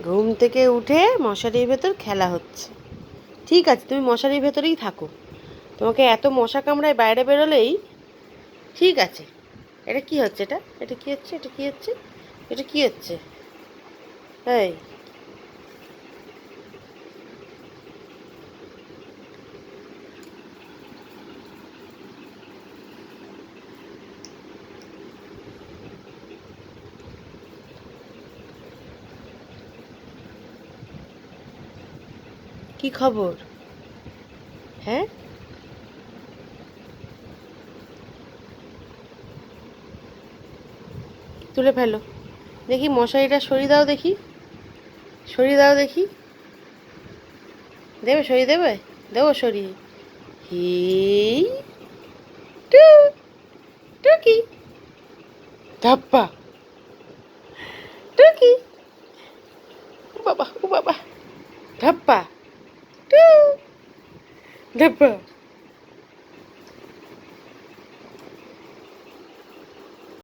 ঘুম থেকে উঠে মশারির ভেতর খেলা হচ্ছে। ঠিক আছে, তুমি মশারির ভেতরেই থাকো। তোমাকে এত মশা কামড়ায় বাইরে বেরোলেই ঠিক আছে। এটা কি হচ্ছে? এটা কি হচ্ছে? এটা কি হচ্ছে? এটা কি হচ্ছে? এই কি খবর? হ্যাঁ, তুলে ফেলো দেখি, মশারিটা সরিয়ে দাও দেখি, সরিয়ে দাও দেখি। দেবে? সরিয়ে দেবে? দেবো সরিয়ে। হি টু টুকি ধাপ্পা টুকি, ও বাবা ও বাবা, ধাপ্পা টু ধাপ্পা।